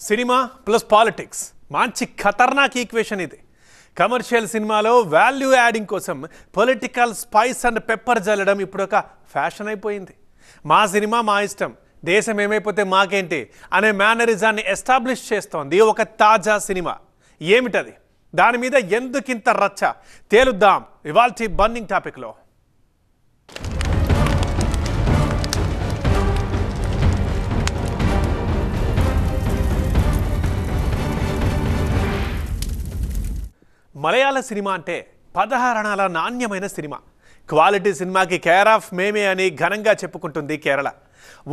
Cinema plus politics మంచి ఖతర్నాక్ equation ఇది. Commercial సినిమాలో వాల్యూ యాడింగ్ కోసం పొలిటికల్ స్పైస్ అండ్ పెప్పర్ జల్లడం ఇప్పుడు ఒక ఫ్యాషన్ అయిపోయింది. మా సినిమా మా ఇష్టం, దేశం ఏమైపోతే మాకేంటి అనే మేనరిజాన్ని ఎస్టాబ్లిష్ చేస్తోంది ఒక తాజా సినిమా. ఏమిటది? దాని మీద ఎందుకింత రచ్చ తేలుద్దాం ఇవాల్టి బర్నింగ్ టాపిక్లో. మలయాళ సినిమా అంటే 16 అణాల నాణ్యమైన సినిమా. క్వాలిటీ సినిమాకి కేర్ ఆఫ్ మేమే అని ఘనంగా చెప్పుకుంటుంది కేరళ.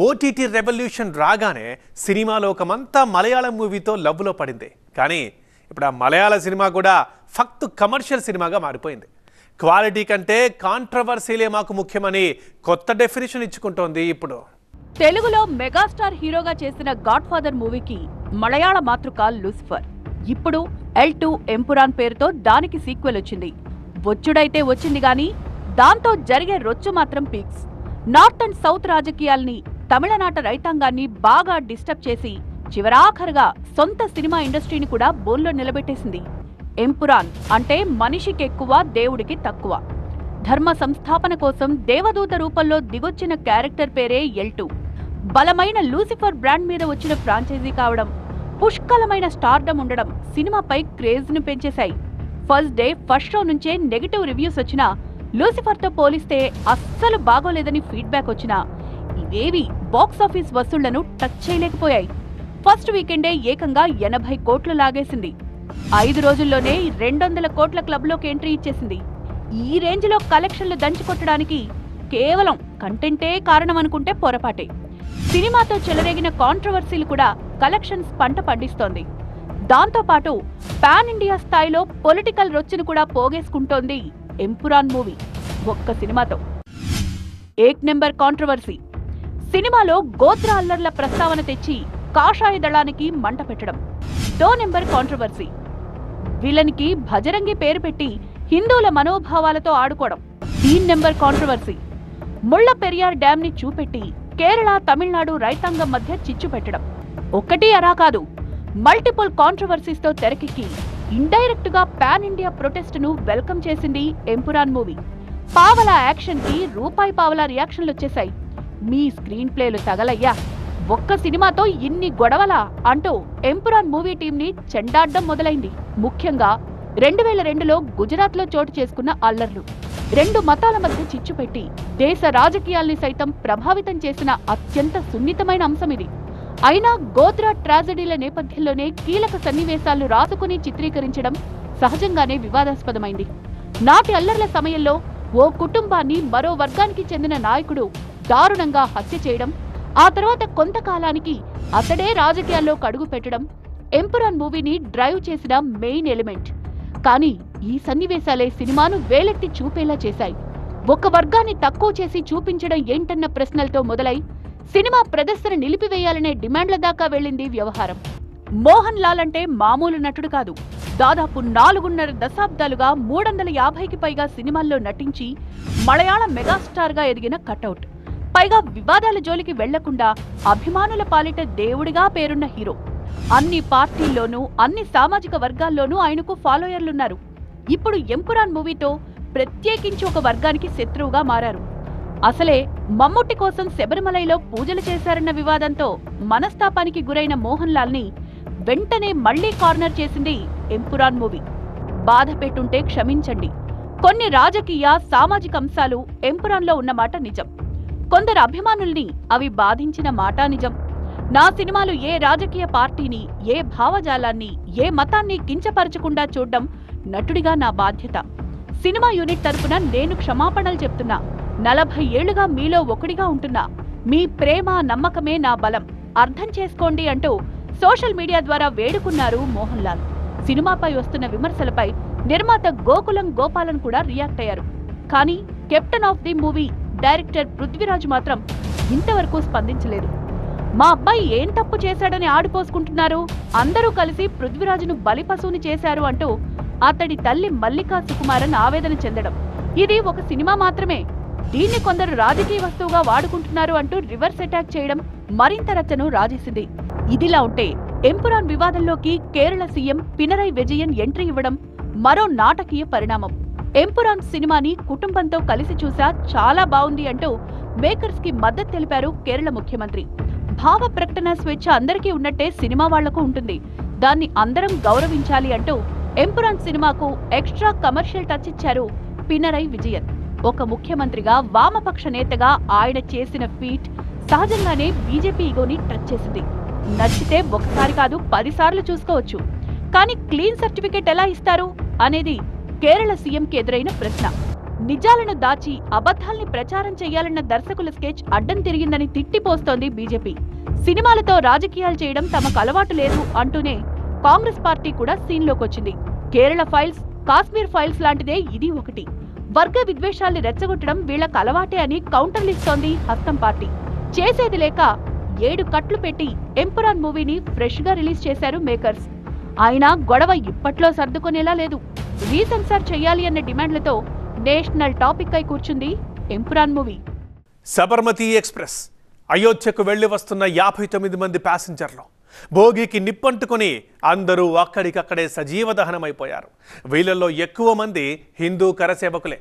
ఓటీటీ రెవల్యూషన్ రాగానే సినిమా లోకమంతా మలయాళం మూవీతో లవ్లో పడింది. కానీ ఇప్పుడు ఆ మలయాళ సినిమా కూడా ఫక్తు కమర్షియల్ సినిమాగా మారిపోయింది. క్వాలిటీ కంటే కాంట్రవర్సీలే మాకు ముఖ్యమని కొత్త డెఫినేషన్ ఇచ్చుకుంటోంది. ఇప్పుడు తెలుగులో మెగాస్టార్ హీరోగా చేసిన గాడ్ ఫాదర్ మూవీకి మలయాళ మాతృక లూసిఫర్. ఇప్పుడు L2 ఎంపురాన్ పేరుతో దానికి సీక్వెల్ వచ్చింది. వచ్చుడైతే వచ్చింది గాని దాంతో జరిగే రొచ్చు మాత్రం పీక్స్. నార్త్ అండ్ సౌత్ రాజకీయాల్ని, తమిళనాట రైతాంగాన్ని బాగా డిస్టర్బ్ చేసి చివరాఖరుగా సొంత సినిమా ఇండస్ట్రీని కూడా బోన్లో నిలబెట్టేసింది. ఎంపురాన్ అంటే మనిషికి ఎక్కువ, దేవుడికి తక్కువ. ధర్మ సంస్థాపన కోసం దేవదూత రూపంలో దిగొచ్చిన క్యారెక్టర్ పేరే L2. బలమైన లూసిఫర్ బ్రాండ్ మీద వచ్చిన ఫ్రాంచైజీ కావడం, పుష్కలమైన స్టార్డమ్ ఉండడం సినిమాపై క్రేజ్ ను పెంచేశాయి. ఫస్ట్ డే ఫస్ట్ షో నుంచే నెగటివ్ రివ్యూస్ వచ్చినా, లూసిఫర్ తో పోలిస్తే అస్సలు బాగోలేదని ఫీడ్బ్యాక్ వచ్చినా ఇవేవి బాక్సాఫీస్ వసూళ్లను టచ్ చేయలేకపోయాయి. ఫస్ట్ వీకెండే ఏకంగా 80 కోట్లు లాగేసింది. 5 రోజుల్లోనే 200 కోట్ల క్లబ్లోకి ఎంట్రీ ఇచ్చేసింది. ఈ రేంజ్ లో కలెక్షన్లు దంచికొట్టడానికి కేవలం కంటెంటే కారణం అనుకుంటే పొరపాటే. సినిమాతో చెలరేగిన కాంట్రవర్సీలు కూడా కలెక్షన్స్ పంట పండిస్తోంది. దాంతోపాటు పాన్ ఇండియా స్థాయిలో పొలిటికల్ రొచ్చును కూడా పోగేసుకుంటోంది ఎంపురాన్ మూవీ ఒక్క సినిమాతో. 1 నెంబర్ కాంట్రవర్సీ. సినిమాలో గోత్ర అల్లర్ల ప్రస్తావన తెచ్చి కాషాయ దళానికి మంట పెట్టడం. 2 నెంబర్ కాంట్రవర్సీ. విలన్కి భజరంగి పేరు పెట్టి హిందువుల మనోభావాలతో ఆడుకోవడం. 3 నెంబర్ కాంట్రవర్సీ. ముళ్ల పెరియార్ డ్యామ్ ని చూపెట్టి కేరళ, తమిళనాడు రైతాంగం మధ్య చిచ్చు పెట్టడం. ఒకటి అరా కాదు, మల్టిపుల్ కాంట్రవర్సీస్ తో తెరకెక్కి ఇండైరెక్ట్ గా పాన్ ఇండియా ప్రొటెస్ట్ ను వెల్కమ్ చేసింది ఎంపురాన్ మూవీ. పావలా యాక్షన్ కి రూపాయి పావలా రియాక్షన్లు వచ్చేశాయి. మీ స్క్రీన్ ప్లేలు తగలయ్యా, ఒక్క సినిమాతో ఇన్ని గొడవలా అంటూ ఎంపురాన్ మూవీ టీం ని చెండాడ్డం మొదలైంది. ముఖ్యంగా 2002లో గుజరాత్ లో చోటు చేసుకున్న అల్లర్లు, 2 మతాల మధ్య చిచ్చు పెట్టి దేశ రాజకీయాల్ని సైతం ప్రభావితం చేసిన అత్యంత సున్నితమైన అంశం ఇది. అయినా గోత్ర ట్రాజడీల నేపథ్యంలోనే కీలక సన్నివేశాలు రాసుకుని చిత్రీకరించడం సహజంగానే వివాదాస్పదమైంది. నాటి అల్లర్ల సమయంలో ఓ కుటుంబాన్ని మరో వర్గానికి చెందిన నాయకుడు దారుణంగా హత్య చేయడం, ఆ తర్వాత కొంతకాలానికి అతడే రాజకీయాల్లో కడుగు పెట్టడం ఎంపురాన్ మూవీని డ్రైవ్ చేసిన మెయిన్ ఎలిమెంట్. కానీ ఈ సన్నివేశాలే సినిమాను వేలెత్తి చూపేలా చేశాయి. ఒక వర్గాన్ని తక్కువ చేసి చూపించడం ఏంటన్న ప్రశ్నలతో మొదలై సినిమా ప్రదర్శన నిలిపివేయాలనే డిమాండ్ల దాకా వెళ్లింది వ్యవహారం. మోహన్ లాల్ అంటే మామూలు నటుడు కాదు. దాదాపు 4.5 దశాబ్దాలుగా 350కి పైగా సినిమాల్లో నటించి మలయాళ మెగాస్టార్ గా ఎదిగిన కటౌట్. పైగా వివాదాల జోలికి వెళ్లకుండా అభిమానుల పాలిట దేవుడిగా పేరున్న హీరో. అన్ని పార్టీల్లోనూ, అన్ని సామాజిక వర్గాల్లోనూ ఆయనకు ఫాలోయర్లున్నారు. ఇప్పుడు ఎంపురాన్ మూవీతో ప్రత్యేకించి ఒక వర్గానికి శత్రువుగా మారారు. అసలే మమ్ముట్టి కోసం శబరిమలలో పూజలు చేశారన్న వివాదంతో మనస్తాపానికి గురైన మోహన్ లాల్ ని వెంటనే మళ్లీ కార్నర్ చేసింది ఎంపురాన్ మూవీ. బాధ పెట్టుంటే క్షమించండి. కొన్ని రాజకీయ, సామాజిక అంశాలు ఎంపురాన్ లో ఉన్నమాట నిజం. కొందరు అభిమానుల్ని అవి బాధించిన మాట నిజం. నా సినిమాలు ఏ రాజకీయ పార్టీని, ఏ భావజాలాన్ని, ఏ మతాన్ని కించపరచకుండా చూడడం నటుడిగా నా బాధ్యత. సినిమా యూనిట్ తరపున నేను క్షమాపణలు చెప్తున్నా. 40 ఏళ్లుగా మీలో ఒకడిగా ఉంటున్నా. మీ ప్రేమ, నమ్మకమే నా బలం, అర్థం చేసుకోండి అంటూ సోషల్ మీడియా ద్వారా వేడుకున్నారు మోహన్ లాల్. సినిమాపై వస్తున్న విమర్శలపై నిర్మాత గోకులం గోపాలన్ కూడా రియాక్ట్ అయ్యారు. కానీ captain of the movie director Prithviraj మాత్రం ఇంతవరకు స్పందించలేదు. మా అబ్బాయి ఏం తప్పు చేశాడని ఆడిపోసుకుంటున్నారు, అందరూ కలిసి పృథ్వీరాజును బలిపశువుని చేశారు అంటూ అతడి తల్లి మల్లికా సుకుమారన్ ఆవేదన చెందడం. ఇది ఒక సినిమా మాత్రమే, దీన్ని కొందరు రాజకీయ వస్తువుగా వాడుకుంటున్నారు అంటూ రివర్స్ అటాక్ చేయడం మరింత రచ్చను రాజేసింది. ఇదిలా ఉంటే ఎంపురాన్ వివాదంలోకి కేరళ సీఎం పినరై విజయన్ ఎంట్రీ ఇవ్వడం మరో నాటకీయ పరిణామం. ఎంపురాన్ సినిమాని కుటుంబంతో కలిసి చూసా, చాలా బావుంది అంటూ మేకర్స్ కి మద్దతు తెలిపారు కేరళ ముఖ్యమంత్రి. భావ ప్రకటన స్వేచ్ఛ అందరికీ ఉన్నట్టే సినిమా వాళ్లకు ఉంటుంది, దాన్ని అందరం గౌరవించాలి అంటూ ఎంపురాన్ సినిమాకు ఎక్స్ట్రా కమర్షియల్ టచ్ ఇచ్చారు పినరై విజయన్. ఒక ముఖ్యమంత్రిగా, వామపక్ష నేతగా ఆయన చేసిన ఫీట్ సహజంగానే బీజేపీ ఈగోని టచ్ చేసింది. నచ్చితే ఒకసారి కాదు 10 సార్లు చూసుకోవచ్చు, కానీ క్లీన్ సర్టిఫికేట్ ఎలా ఇస్తారు అనేది కేరళ సీఎంకి ఎదురైన ప్రశ్న. నిజాలను దాచి అబద్ధాల్ని ప్రచారం చేయాలన్న దర్శకుల స్కెచ్ అడ్డం తిరిగిందని తిట్టిపోస్తోంది బీజేపీ. సినిమాలతో రాజకీయాలు చేయడం తమకు అలవాటు లేదు అంటూనే కాంగ్రెస్ పార్టీ కూడా సీన్లోకొచ్చింది. కేరళ ఫైల్స్, కాశ్మీర్ ఫైల్స్ లాంటిదే ఇది ఒకటి. వర్గ విద్వేషాల్ని రెచ్చగొట్టడం వీళ్లకు అలవాటే అని కౌంటర్లిస్తోంది హస్తం పార్టీ. చేసేది లేక 7 కట్లు పెట్టి ఎంపురాన్ మూవీని ఫ్రెష్ గా రిలీజ్ చేశారు మేకర్స్. అయినా గొడవ ఇప్పట్లో సర్దుకునేలా లేదు. రీసెన్సార్ చెయ్యాలి అన్న డిమాండ్లతో నేషనల్ టాపిక్ అయి కూర్చుంది ఎంపురాన్ మూవీ. సబర్మతి ఎక్స్ప్రెస్ అయోధ్యకు వెళ్లి వస్తున్న 59 మంది ప్యాసింజర్లు భోగికి నిప్పంటుకుని అందరూ అక్కడికక్కడే సజీవ దహనమైపోయారు. వీళ్లలో ఎక్కువ మంది హిందూ కరసేవకులే.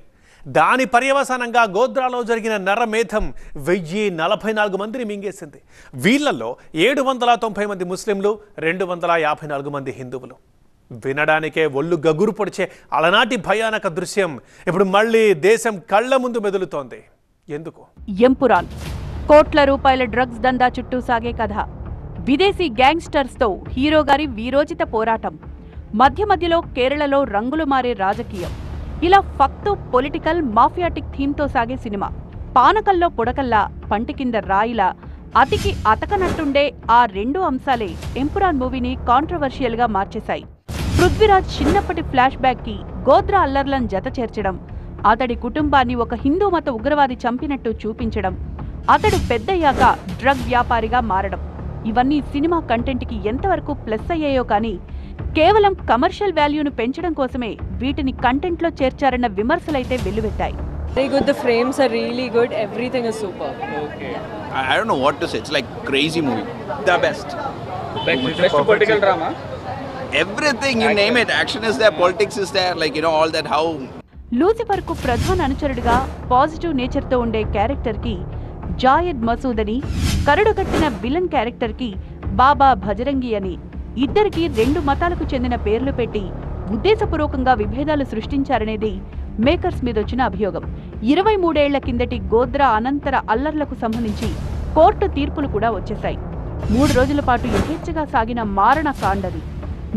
దాని పర్యవసానంగా గోద్రాలో జరిగిన నరమేధం 1044 మందిని మింగేసింది. వీళ్లలో 790 మంది ముస్లింలు, 254 మంది హిందువులు. వినడానికే ఒళ్ళు గగురు పొడిచే అలనాటి భయానక దృశ్యం ఇప్పుడు మళ్లీ దేశం కళ్ల ముందు మెదులుతోంది. ఎందుకు? ఎంపురాన్ కోట్ల రూపాయల డ్రగ్స్ దందా చుట్టూ సాగే కథ. విదేశీ గ్యాంగ్స్టర్స్ తో హీరో గారి వీరోచిత పోరాటం. మధ్య మధ్యలో కేరళలో రంగులు మారే రాజకీయం. ఇలా ఫక్తు పొలిటికల్ మాఫియాటిక్ థీమ్తో సాగే సినిమా. పానకల్లో పుడకల్లా, పంటి కింద రాయిలా అతికి అతకనట్టుండే ఆ 2 అంశాలే ఎంపురాన్ మూవీని కాంట్రవర్షియల్ గా మార్చేశాయి. పృథ్వీరాజ్ చిన్నప్పటి ఫ్లాష్ బ్యాక్ కి గోద్రా అల్లర్లను జత చేర్చడం, అతడి కుటుంబాన్ని ఒక హిందూ మత ఉగ్రవాది చంపినట్టు చూపించడం, అతడు పెద్దయ్యాక డ్రగ్ వ్యాపారిగా మారడం, ఇవన్నీ సినిమా కంటెంట్కి ఎంతవరకు ప్లస్ అయ్యాయో కానీ కేవలం కమర్షియల్ వాల్యూను పెంచడం కోసమే వీటిని కంటెంట్లో చేర్చారన్న విమర్శలైతే వెల్లువెత్తాయి. Very good. The frames are really good. Everything is super. Okay. I don't know what to say. It's like crazy movie. The best. Best political drama. Everything you name it. Action is there, politics is there. Like all that. How. Lucifer కు ప్రధాన అనుచరుడిగా positive nature తో ఉండే character కి జాయద్ మసూద్ అని, కరడుగట్టిన villain character కి బాబా భజరంగి అని, ఇద్దరికి 2 మతాలకు చెందిన పేర్లు పెట్టి ఉద్దేశపూర్వకంగా విభేదాలు సృష్టించారనేది మేకర్స్ మీదొచ్చిన అభియోగం. 23 ఏళ్ల కిందటి గోద్రా అనంతర అల్లర్లకు సంబంధించి కోర్టు తీర్పులు కూడా వచ్చేశాయి. 3 రోజుల పాటు యథేచ్ఛగా సాగిన మారణ కాండది.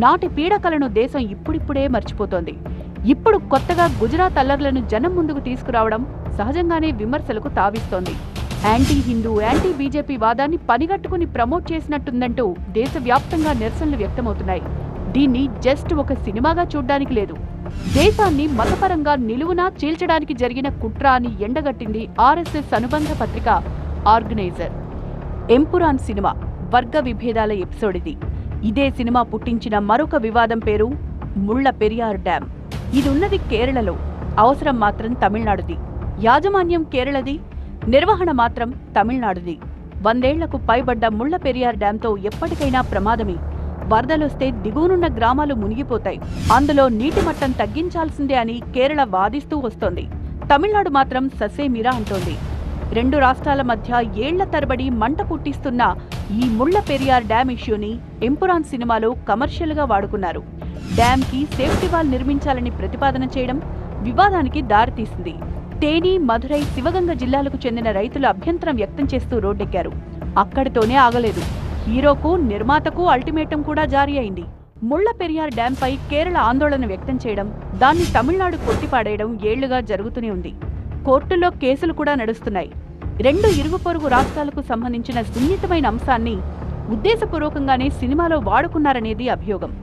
నాటి పీడకలను దేశం ఇప్పుడిప్పుడే మర్చిపోతోంది. ఇప్పుడు కొత్తగా గుజరాత్ అల్లర్లను జనం ముందుకు తీసుకురావడం సహజంగానే విమర్శలకు తావిస్తోంది. యాంటీ హిందూ, యాంటీ బీజేపీ వాదాన్ని పనిగట్టుకుని ప్రమోట్ చేసినట్టుందంటూ దేశవ్యాప్తంగా నిరసనలు వ్యక్తమవుతున్నాయి. దీన్ని జస్ట్ ఒక సినిమాగా చూడ్డానికి లేదు, దేశాన్ని మతపరంగా నిలువునా చీల్చడానికి జరిగిన కుట్ర అని ఎండగట్టింది ఆర్ఎస్ఎస్ అనుబంధ పత్రిక ఆర్గనైజర్. ఎంపురాన్ సినిమా వర్గ విభేదాల ఎపిసోడ్ ఇది. ఇదే సినిమా పుట్టించిన మరొక వివాదం పేరు ముళ్ళ పెరియార్ డ్యామ్. ఇది ఉన్నది కేరళలో, అవసరం మాత్రం తమిళనాడుది. యాజమాన్యం కేరళది, నిర్వహణ మాత్రం తమిళనాడుది. 100 ఏళ్లకు పైబడ్డ ముళ్ళ పెరియార్ డ్యాంతో ఎప్పటికైనా ప్రమాదమే. వరదలొస్తే దిగువనున్న గ్రామాలు మునిగిపోతాయి. అందులో నీటి మట్టం తగ్గించాల్సిందే అని కేరళ వాదిస్తూ వస్తోంది. తమిళనాడు మాత్రం ససేమిరా అంటోంది. 2 రాష్ట్రాల మధ్య ఏళ్ల తరబడి మంట పుట్టిస్తున్న ఈ ముళ్ళ పెరియార్ డ్యామ్ ఇష్యూని ఎంపురాన్ సినిమాలో కమర్షియల్గా వాడుకున్నారు. డ్యామ్కి సేఫ్టీ వాల్ నిర్మించాలని ప్రతిపాదన చేయడం వివాదానికి దారితీసింది. తేని, మధురై, శివగంగ జిల్లాలకు చెందిన రైతులు అభ్యంతరం వ్యక్తం చేస్తూ రోడ్డెక్కారు. అక్కడితోనే ఆగలేదు. హీరోకు, నిర్మాతకు అల్టిమేటం కూడా జారీ అయింది. ముళ్ళ పెరియార్ డ్యాంపై కేరళ ఆందోళన వ్యక్తం చేయడం, దాన్ని తమిళనాడు కొట్టిపాడేయడం ఏళ్లుగా జరుగుతూనే ఉంది. కోర్టుల్లో కేసులు కూడా నడుస్తున్నాయి. 2 ఇరుగు పొరుగు రాష్ట్రాలకు సంబంధించిన సున్నితమైన అంశాన్ని ఉద్దేశపూర్వకంగానే సినిమాలో వాడుకున్నారనేది అభియోగం.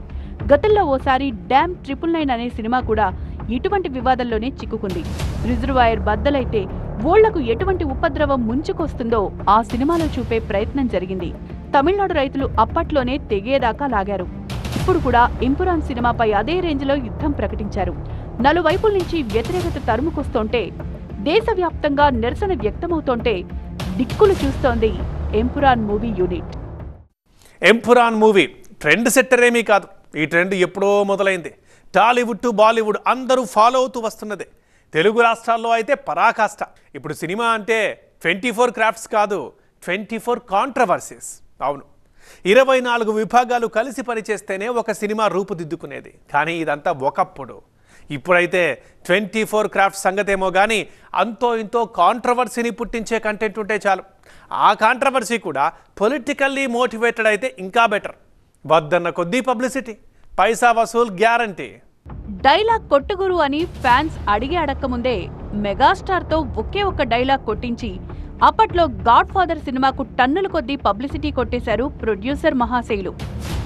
గతంలో ఓసారి డ్యామ్ 999 అనే సినిమా కూడా ఇటువంటి వివాదంలోనే చిక్కుకుంది. రిజర్వాయర్ బద్దలైతే ఊళ్లకు ఎటువంటి ఉపద్రవం ముంచుకొస్తుందో ఆ సినిమాలో చూపే ప్రయత్నం జరిగింది. తమిళనాడు రైతులు అప్పట్లోనే తెగేదాకా లాగారు. ఇప్పుడు కూడా ఎంపురాన్ సినిమాపై అదే రేంజ్లో యుద్ధం ప్రకటించారు. నలువైపుల నుంచి వ్యతిరేకత తరుముకొస్తోంటే, దేశవ్యాప్తంగా నిరసన వ్యక్తమవుతోంటే దిక్కులు చూస్తోంది Empuraan movie unit. Empuraan movie trend setter ఏమీ కాదు, ఈ ట్రెండ్ ఎప్పుడో మొదలైంది. టాలీవుడ్ టు బాలీవుడ్ అందరూ ఫాలో అవుతూ వస్తున్నదే. తెలుగు రాష్ట్రాల్లో అయితే పరాకాష్ట. ఇప్పుడు సినిమా అంటే 24 క్రాఫ్ట్స్ కాదు, 24 కాంట్రవర్సీస్. అవును, 24 విభాగాలు కలిసి పనిచేస్తేనే ఒక సినిమా రూపుదిద్దుకునేది. కానీ ఇదంతా ఒకప్పుడు. ఇప్పుడైతే 24 క్రాఫ్ట్స్ సంగతేమో కానీ అంతో ఇంతో కాంట్రవర్సీని పుట్టించే కంటెంట్ ఉంటే చాలు. ఆ కాంట్రవర్సీ కూడా పొలిటికల్లీ మోటివేటెడ్ అయితే ఇంకా బెటర్. వద్దన్న కొద్దీ పబ్లిసిటీ, పైసా వసూల్ గ్యారంటీ. డైలాగ్ కొట్టుగురు అని ఫ్యాన్స్ అడిగి అడక్కముందే మెగాస్టార్తో ఒకే ఒక్క డైలాగ్ కొట్టించి అప్పట్లో గాడ్ ఫాదర్ సినిమాకు టన్నుల కొద్దీ పబ్లిసిటీ కొట్టేశారు ప్రొడ్యూసర్ మహాశైలు.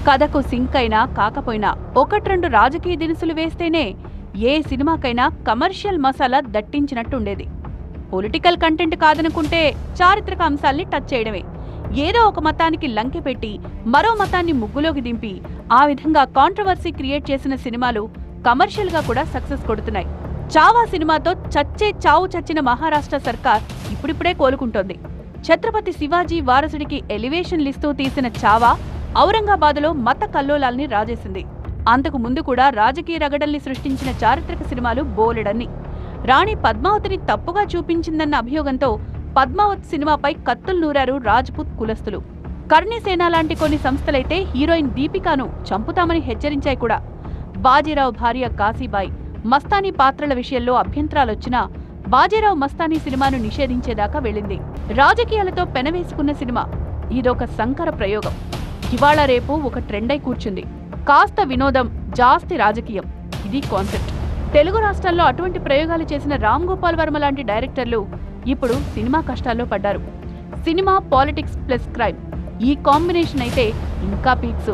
కథకు సింక్ అయినా కాకపోయినా 1-2 రాజకీయ దినుసులు వేస్తేనే ఏ సినిమాకైనా కమర్షియల్ మసాలా దట్టించినట్టుండేది. పొలిటికల్ కంటెంట్ కాదనుకుంటే చారిత్రక అంశాల్ని టచ్ చేయడమే. ఏదో ఒక మతానికి లంకె పెట్టి మరో మతాన్ని ముగ్గులోకి దింపి ఆ విధంగా కాంట్రవర్సీ క్రియేట్ చేసిన సినిమాలు కమర్షియల్ గా కూడా సక్సెస్ కొడుతున్నాయి. చావా సినిమాతో చచ్చే చావు చచ్చిన మహారాష్ట్ర సర్కార్ ఇప్పుడిప్పుడే కోలుకుంటోంది. ఛత్రపతి శివాజీ వారసుడికి ఎలివేషన్లిస్తూ తీసిన చావా ఔరంగాబాదులో మత కల్లోలాల్ని రాజేసింది. అంతకు ముందు కూడా రాజకీయ రగడల్ని సృష్టించిన చారిత్రక సినిమాలు బోలెడన్ని. రాణి పద్మావతిని తప్పుగా చూపించిందన్న అభియోగంతో పద్మావతి సినిమాపై కత్తులు నూరారు రాజ్పుత్ కులస్తులు. కర్ణిసేన లాంటి కొన్ని సంస్థలైతే హీరోయిన్ దీపికాను చంపుతామని హెచ్చరించాయి కూడా. బాజీరావు భార్య కాశీబాయి, మస్తానీ పాత్రల విషయంలో అభ్యంతరాలొచ్చినా బాజీరావు మస్తానీ సినిమాను నిషేధించేదాకా వెళ్ళింది. రాజకీయాలతో పెనవేసుకున్న సినిమా ఇదొక సంకర ప్రయోగం. ఇవాళ రేపు ఒక ట్రెండ్ అయి కూర్చుంది. కాస్త వినోదం, జాస్తి రాజకీయం, ఇది కాన్సెప్ట్. తెలుగు రాష్ట్రాల్లో అటువంటి ప్రయోగాలు చేసిన రామ్ గోపాల్ వర్మ లాంటి డైరెక్టర్లు ఇప్పుడు సినిమా కష్టాల్లో పడ్డారు. సినిమా, పాలిటిక్స్ ప్లస్ క్రైమ్, ఈ కాంబినేషన్ అయితే ఇంకా పీక్స్.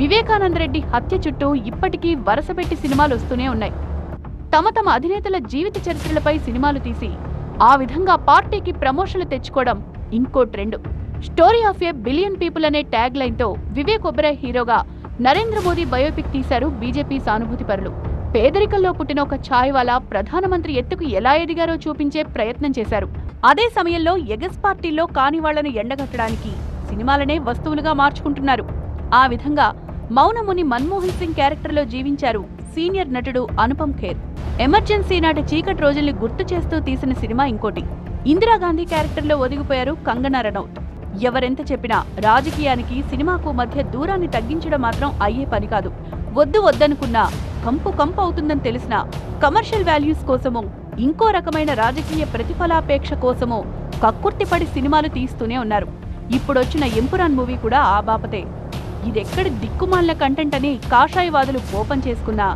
వివేకానంద రెడ్డి హత్య చుట్టూ ఇప్పటికీ వరుసపెట్టి సినిమాలు వస్తూనే ఉన్నాయి. తమ అధినేతల జీవిత చరిత్రలపై సినిమాలు తీసి ఆ విధంగా పార్టీకి ప్రమోషన్లు తెచ్చుకోవడం ఇంకో trend. Story of A billion people అనే ట్యాగ్ లైన్తో వివేక్ ఒబెరాయ్ హీరోగా నరేంద్ర మోదీ బయోపిక్ తీశారు బీజేపీ సానుభూతి పరులు. పేదరికంలో పుట్టిన ఒక ఛాయ్వాలా ప్రధానమంత్రి ఎత్తుకు ఎలా ఎదిగారో చూపించే ప్రయత్నం చేశారు. అదే సమయంలో ఎగస్ పార్టీల్లో కాని వాళ్లను ఎండగట్టడానికి సినిమాలనే వస్తువులుగా మార్చుకుంటున్నారు. ఆ విధంగా మౌనముని మన్మోహన్ సింగ్ క్యారెక్టర్లో జీవించారు సీనియర్ నటుడు అనుపమ్ ఖేర్. ఎమర్జెన్సీ నాటి చీకటి రోజుల్ని గుర్తు చేస్తూ తీసిన సినిమా ఇంకోటి. ఇందిరాగాంధీ క్యారెక్టర్లో ఒదిగిపోయారు కంగనా రనౌత్. ఎవరెంత చెప్పినా రాజకీయానికి సినిమాకు మధ్య దూరాన్ని తగ్గించడం మాత్రం అయ్యే పని కాదు. వద్దనుకున్నా కంపు అవుతుందని తెలిసినా కమర్షియల్ వాల్యూస్ కోసమో ఇంకో రకమైన రాజకీయ ప్రతిఫలాపేక్ష కోసమో కక్కుర్తిపడి సినిమాలు తీస్తూనే ఉన్నారు. ఇప్పుడొచ్చిన ఎంపురాన్ మూవీ కూడా ఆ బాపతే. ఇదెక్కడి దిక్కుమాలిన కంటెంట్ అని కాషాయవాదులు కోపం చేసుకున్నా,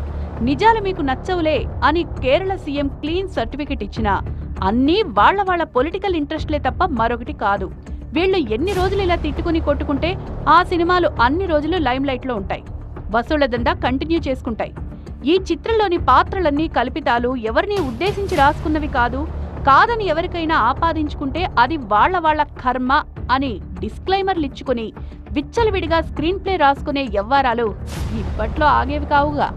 నిజాలు మీకు నచ్చవులే అని కేరళ సీఎం క్లీన్ సర్టిఫికెట్ ఇచ్చినా అన్నీ వాళ్ల పొలిటికల్ ఇంట్రెస్ట్లే తప్ప మరొకటి కాదు. వీళ్లు ఎన్ని రోజులు ఇలా తిట్టుకుని కొట్టుకుంటే ఆ సినిమాలు అన్ని రోజులు లైమ్ లైట్ లో ఉంటాయి. వసూళ్ల దందా కంటిన్యూ చేసుకుంటాయి. ఈ చిత్రంలోని పాత్రలన్నీ కల్పితాలు, ఎవరిని ఉద్దేశించి రాసుకున్నవి కాదని ఎవరికైనా ఆపాదించుకుంటే అది వాళ్ల కర్మ అని డిస్క్లైమర్లు ఇచ్చుకుని విచ్చలవిడిగా స్క్రీన్ ప్లే రాసుకునే యవ్వారాలు ఇప్పట్లో ఆగేవి కావుగా.